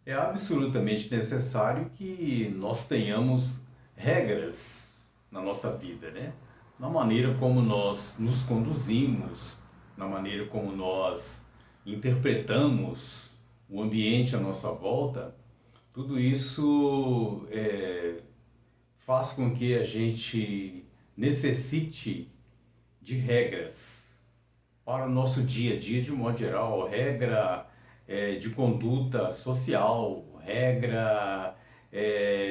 É absolutamente necessário que nós tenhamos regras na nossa vida, né? Na maneira como nós nos conduzimos, na maneira como nós interpretamos o ambiente à nossa volta, tudo isso faz com que a gente necessite de regras para o nosso dia a dia de um modo geral, regra de conduta social, regra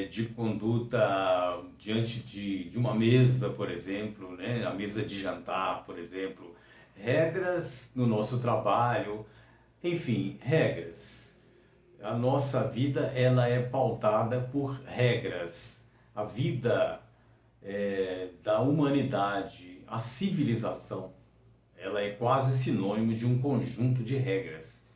de conduta diante de uma mesa, por exemplo, né? A mesa de jantar, por exemplo, regras no nosso trabalho, enfim, regras. A nossa vida ela é pautada por regras. A vida da humanidade, a civilização, ela é quase sinônimo de um conjunto de regras.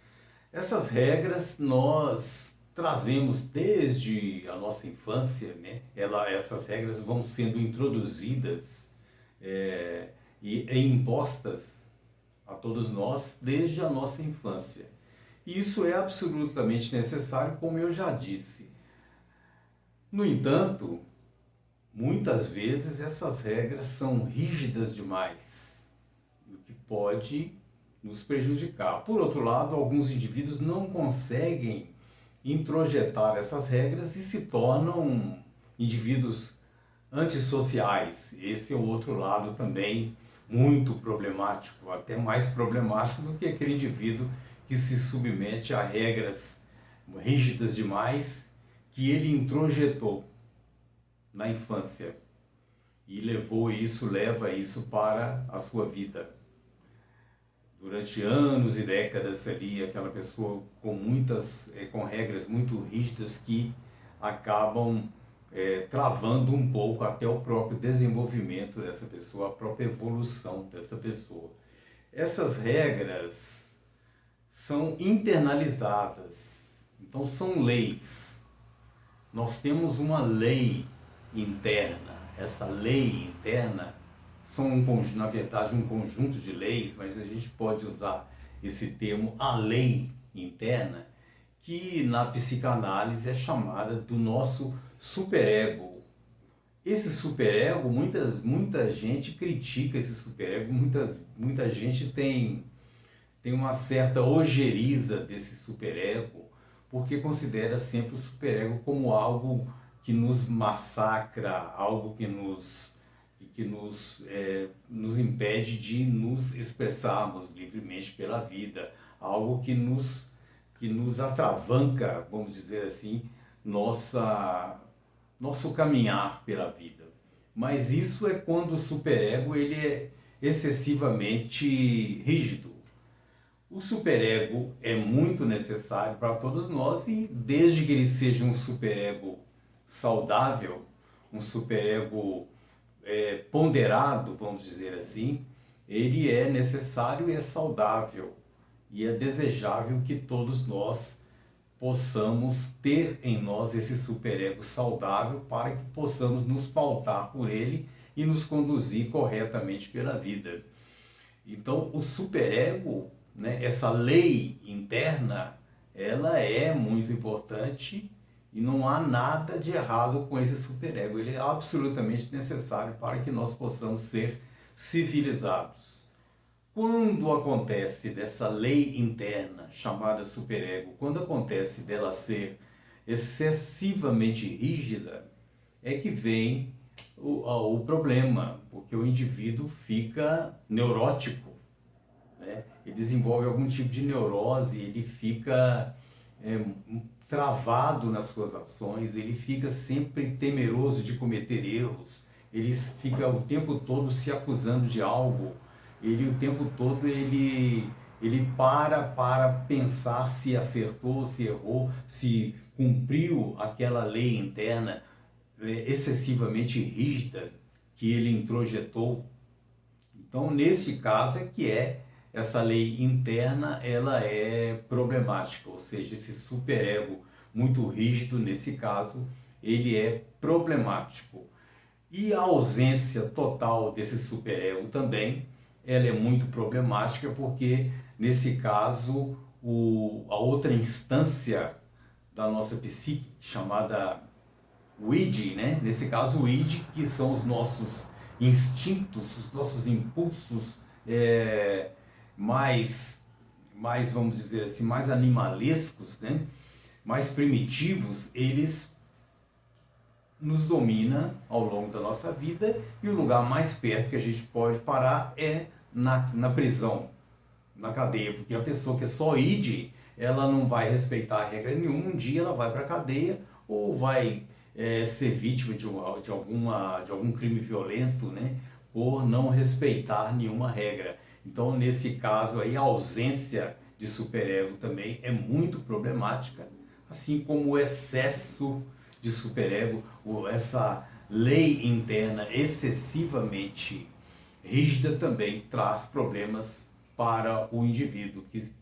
Essas regras nós trazemos desde a nossa infância, né? Essas regras vão sendo introduzidas e impostas a todos nós desde a nossa infância. E isso é absolutamente necessário, como eu já disse. No entanto, muitas vezes essas regras são rígidas demais, o que pode nos prejudicar. Por outro lado, alguns indivíduos não conseguem introjetar essas regras e se tornam indivíduos antissociais. Esse é o outro lado também muito problemático, até mais problemático do que aquele indivíduo que se submete a regras rígidas demais que ele introjetou na infância e leva isso para a sua vida. Durante anos e décadas ali, aquela pessoa com regras muito rígidas que acabam travando um pouco até o próprio desenvolvimento dessa pessoa, a própria evolução dessa pessoa. Essas regras são internalizadas, então são leis. Nós temos uma lei interna. Essa lei interna na verdade, um conjunto de leis, mas a gente pode usar esse termo, a lei interna, que na psicanálise é chamada do nosso superego. Esse superego, muita gente critica esse superego, muita gente tem uma certa ojeriza desse superego, porque considera sempre o superego como algo que nos massacra, algo que nos impede de nos expressarmos livremente pela vida, algo que nos atravanca, vamos dizer assim, nosso caminhar pela vida. Mas isso é quando o superego ele é excessivamente rígido. O superego é muito necessário para todos nós e desde que ele seja um superego saudável, um superego ponderado, vamos dizer assim, ele é necessário e é saudável e é desejável que todos nós possamos ter em nós esse superego saudável para que possamos nos pautar por ele e nos conduzir corretamente pela vida. Então, o superego, né, essa lei interna, ela é muito importante e não há nada de errado com esse superego. Ele é absolutamente necessário para que nós possamos ser civilizados. Quando acontece dessa lei interna chamada superego, quando acontece dela ser excessivamente rígida, é que vem o problema, porque o indivíduo fica neurótico, né? Ele desenvolve algum tipo de neurose, ele fica travado nas suas ações, ele fica sempre temeroso de cometer erros, ele fica o tempo todo se acusando de algo, ele o tempo todo ele para pensar se acertou, se errou, se cumpriu aquela lei interna excessivamente rígida que ele introjetou. Então, nesse caso é que essa lei interna, ela é problemática, ou seja, esse superego muito rígido, nesse caso, ele é problemático. E a ausência total desse superego também, ela é muito problemática, porque nesse caso a outra instância da nossa psique, chamada o id, né? Nesse caso o id, que são os nossos instintos, os nossos impulsos mais, mais, vamos dizer assim, mais animalescos, né? Mais primitivos, eles nos domina ao longo da nossa vida, e o lugar mais perto que a gente pode parar é na prisão, na cadeia, porque a pessoa que é só id, ela não vai respeitar regra nenhuma, um dia ela vai para a cadeia ou vai ser vítima de algum crime violento, né, por não respeitar nenhuma regra. Então, nesse caso aí, a ausência de superego também é muito problemática, assim como o excesso de superego, essa lei interna excessivamente rígida também traz problemas para o indivíduo, que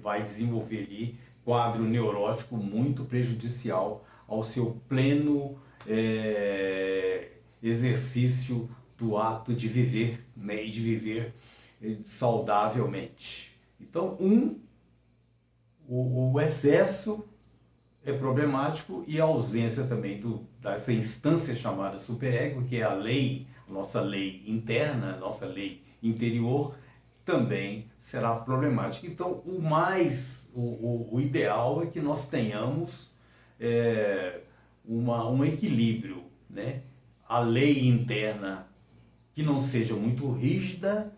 vai desenvolver ali quadro neurótico muito prejudicial ao seu pleno exercício do ato de viver, né, e de viver saudavelmente. Então, o excesso é problemático, e a ausência também dessa instância chamada superego, que é a lei, nossa lei interna, nossa lei interior, também será problemática. Então, o ideal é que nós tenhamos um equilíbrio, né? A lei interna que não seja muito rígida,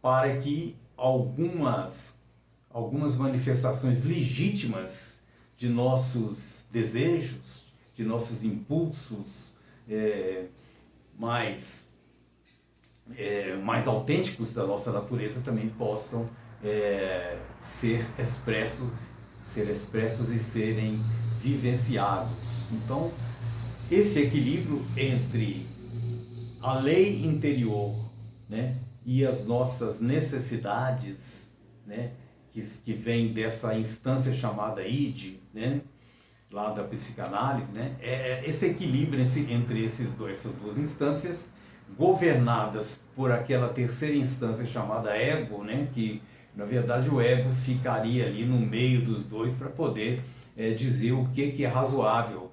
para que algumas manifestações legítimas de nossos desejos, de nossos impulsos mais autênticos da nossa natureza também possam ser expressos e serem vivenciados. Então, esse equilíbrio entre a lei interior, né, e as nossas necessidades, né, que vem dessa instância chamada id, né, lá da psicanálise, né, esse equilíbrio entre essas duas instâncias, governadas por aquela terceira instância chamada ego, né, que na verdade o ego ficaria ali no meio dos dois para poder dizer o que é razoável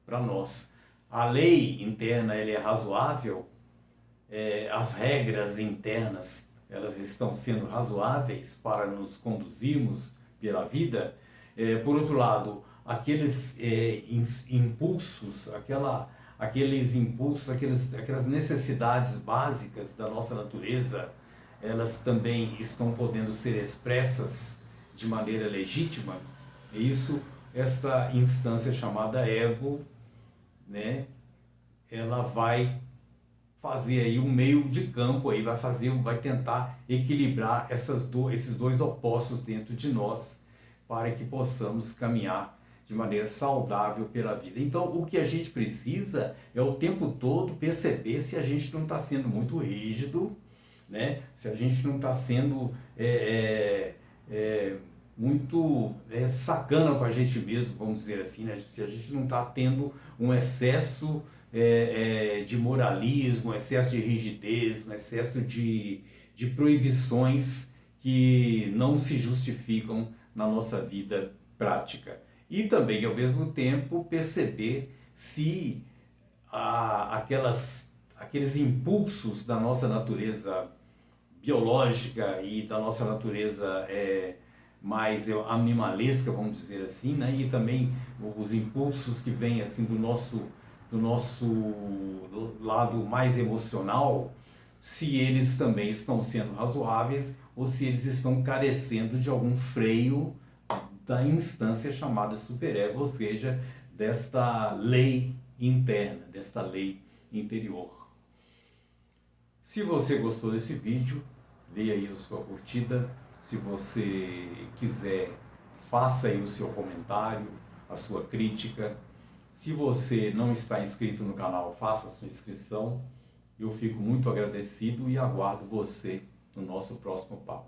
para nós. A lei interna, ela é razoável, as regras internas, elas estão sendo razoáveis para nos conduzirmos pela vida. Por outro lado, aqueles impulsos, aquelas necessidades básicas da nossa natureza, elas também estão podendo ser expressas de maneira legítima. E isso, esta instância chamada ego, né, ela vai fazer aí um meio de campo, aí vai tentar equilibrar esses dois opostos dentro de nós, para que possamos caminhar de maneira saudável pela vida. Então, o que a gente precisa é o tempo todo perceber se a gente não está sendo muito rígido, né? Se a gente não está sendo muito sacana com a gente mesmo, vamos dizer assim, né? Se a gente não está tendo um excesso de moralismo, um excesso de rigidez, um excesso de proibições que não se justificam na nossa vida prática. E também, ao mesmo tempo, perceber se aqueles impulsos da nossa natureza biológica e da nossa natureza mais animalesca, vamos dizer assim, né? E também os impulsos que vêm assim do nosso lado mais emocional, se eles também estão sendo razoáveis ou se eles estão carecendo de algum freio da instância chamada superego, ou seja, desta lei interna, desta lei interior. Se você gostou desse vídeo, dê aí a sua curtida. Se você quiser, faça aí o seu comentário, a sua crítica. Se você não está inscrito no canal, faça a sua inscrição. Eu fico muito agradecido e aguardo você no nosso próximo papo.